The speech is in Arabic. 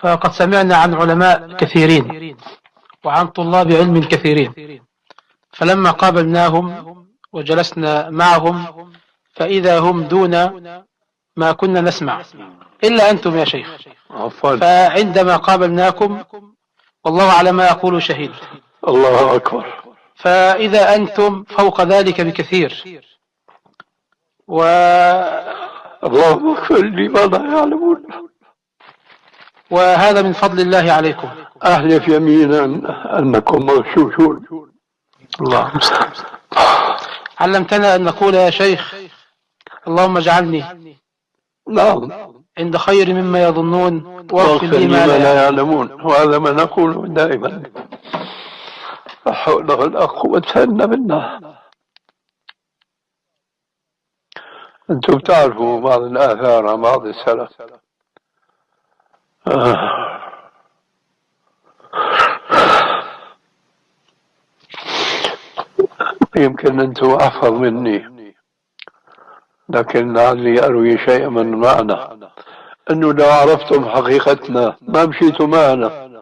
فقد سمعنا عن علماء كثيرين وعن طلاب علم كثيرين، فلما قابلناهم وجلسنا معهم فإذا هم دون ما كنا نسمع إلا أنتم يا شيخ. فعندما قابلناكم والله على ما أقول شهيد. الله أكبر. فإذا أنتم فوق ذلك بكثير اللهم اغفر لي ما لا يعلمون. وهذا من فضل الله عليكم. أحلف يمينا أنكم مغشوشون. الله المستعان. علمتنا أن نقول يا شيخ اللهم اجعلني نعم عند خير مما يظنون واغفر لي ما لا يعلمون، وهذا ما نقول دائما. لا حول ولا قوة إلا بالله. أنتم تعرفوا بعض الآثار عن بعض السلف. يمكن أنتم أحفظ مني، لكن لعلي أروي شيئا من معنى أنه لو عرفتم حقيقتنا ما مشيتم معنا.